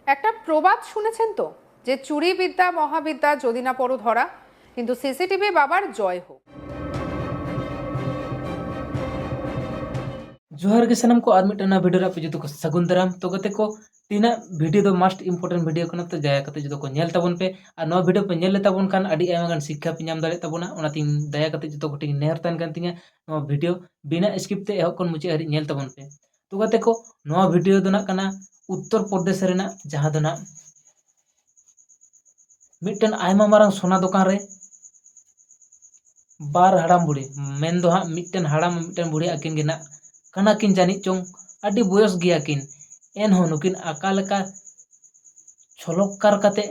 একটা প্রবাদ শুনেছেন তো, যে চুরি বিদ্যা মহাবিদ্যা যদি না পড়ো ধরা, কিন্তু সিসিটিভি বাবার জয় হোক। जोहार के सनम को और मिटना वीडियो रे पे को सगुन दाराम तो गते को तीना वीडियो दो मस्ट इंपोर्टेंट वीडियो कना तो दया कते जो को नेल ताबन पे और नो वीडियो पे नेल ताबन कान अडी आयमा गान शिक्षा पे नाम दाले ताबना ओना तीन दया कते जो को टिंग नेहर तान कान तिंगा नो वीडियो बिना स्किप ते एहो कोन मुचे हरि नेल ताबन पे तो गते को नो वीडियो दो ना कना उत्तर प्रदेश रेना जहां दो ना मिटन आयमा मारंग सोना दुकान रे बार हड़ाम बुढ़ी मेन दो हाँ मिटन हड़ाम मिटन बुढ़ी आकिन गे ना कना किन जानी चोंग अडी बयस गिया किन एनहो नुकिन अकालका छलक्कार कते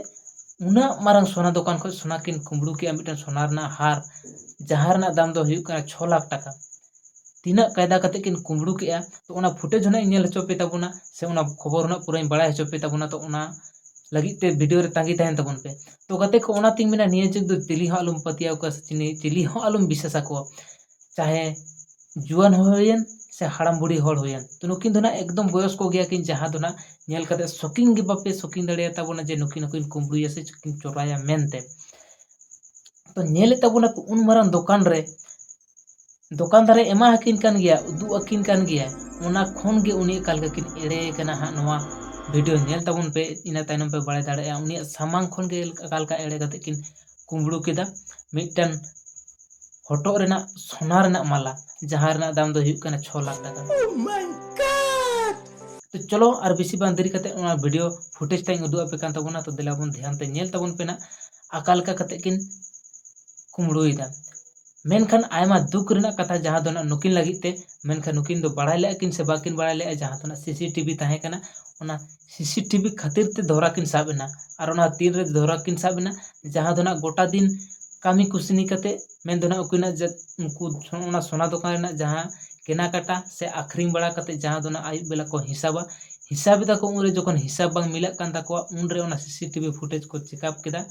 उना मारंग सोना दुकान को सोना किन कुंबड़ू के मिटन सोना रना हार जहां रना दाम दो हुयुक कना 6 लाख टाका तीना कायदा कते किन कुंबड़ू के तो उना फुटेज होना नेल हचो पे ताबुना से उना खबर होना पूरा बड़ा हचो पे ताबुना तो उना लगी ते वीडियो रे तांगी तहन ताबुन पे तो गते को उना तिंग मिना निये जग दो तिली हो आलम पतिया को तिली हो आलम विशेषा को चाहे जुआन होयन से हड़ाम बुढ़ी हड़ होयन तो नुकिन दोना एकदम बयस को गया किन जहां दोना नेल कते शॉकिंग गे बापे शॉकिंग दड़े ताबुना जे नुकिन नुकिन कुंबड़ू से चकिन चोराया मेनते तो नेल ताबुना को उन मारन दुकानदार एमा हकिन कान गया उदू अकिन कान गया उना खोन गे उनी काल किन एड़े कना हा नवा वीडियो नेल ताबुन पे इना तायनम पे बड़े दाड़े उनी सामांग खोन गे काल का एड़े कते किन कुंबड़ू केदा मिटन हटो रेना सोना रेना माला जहां रेना दाम दो हुयुक कना 6 लाख टाका। Oh my God. तो चलो और बेसी बान देरी कते उना वीडियो फुटेज ताई उदू आपे कान ताबुना तो देला बन ध्यान ते नेल ताबुन पे ना अकाल का कते किन कुंबड़ू इदा मेनखान आयमा दुख रेना कथा जहां दोना नुकिन लगी ते मेनखान नुकिन दो बड़ाई ले किन से बाकिन बड़ाई ले जहां दोना सीसीटीवी ताहे कना उना सीसीटीवी खातिर ते धोरा किन साबेना और उना तीन रे धोरा किन साबेना जहां दोना गोटा दिन कामी कुसनी कते मेन दोना उकिना उनको उना सोना दुकान रेना जहां केना काटा से आखरिंग बड़ा कते जहां दोना आयु बेला को हिसाब दा को उनरे जखन हिसाब बांग मिलक कान ताको उनरे उना सीसीटीवी फुटेज को चेकअप केदा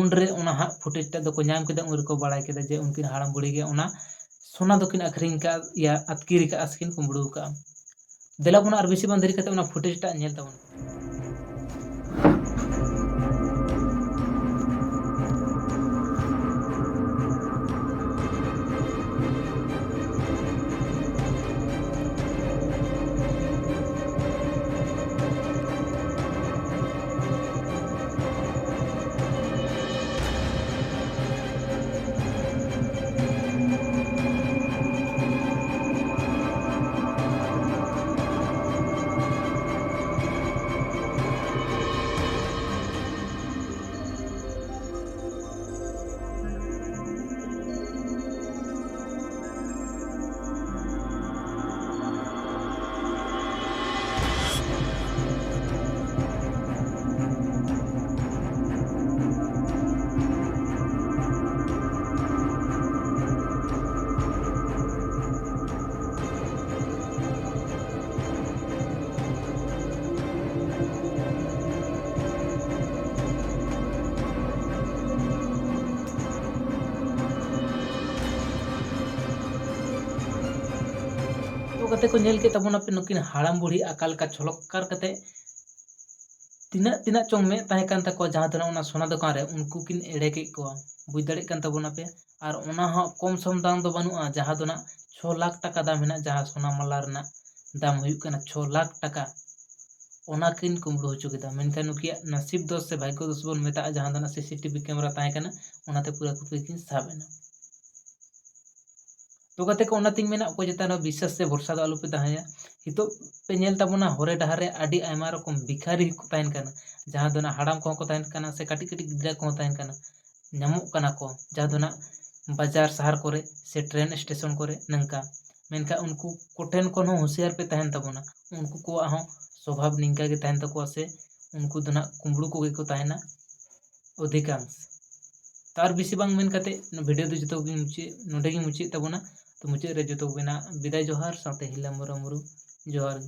उनरे उना हा फुटेज ता को नाम केदा उनरे को बड़ाई केदा जे उनकिन हाड़ाम बुढ़ी गे उना सोना दोकिन आखरिंग का या अतकीरी का आस्किन कुंबड़ू का देला बुना और बेसी बान देरी कते उना फुटेज ता नेल ताबुन। तो कते को नेल के तबुना पे नुकिन हाड़ाम बुढ़ी अकाल का छलक्कार कते तिना तिना चोंग में ताहे कान ताको जहां दोना उना सोना दुकान रे उनको किन एड़े के को बुझ दाड़े कान तबुना पे और उना हो कम सम दाम दो बनुआ जहां दोना 6 लाख टाका दाम हेना जहां सोना माला रना दाम हुयुक कना 6 लाख टाका ओना किन कुंबड़ू होचो केदा मेनखान नुकिया नसीब दोष से भाग्य दोष बोन मेता जहां दोना सीसीटीवी कैमरा ताहे कना ओनाते पूरा कुपी किन साबेना तो कते को ओनातिंग मेना को जता न विश्वास से भरोसा दो आलू पे ताहाया हितो पे नेल ताबुना होरे डहार रे आडी आयमा रकम भिखारी को ताहन कना जहां दोना हड़ाम को ताहन कना से काटी काटी गिदरा को ताहन कना नामुक कना को जहां दोना बाजार शहर करे से ट्रेन स्टेशन करे नंका मेनका उनको कोठेन कोन होशियार पे ताहन ताबुना उनको को हो स्वभाव निंका के ताहन तको से उनको दोना कुंबड़ू को ताहना अधिकांश तार बेसी बांग मेन कते वीडियो दो जतो मुचे नोडे गी मुचे ताबुना तो मुचे रे जतो बिना विदाय जोहार साथे हिला मुरु जोहार।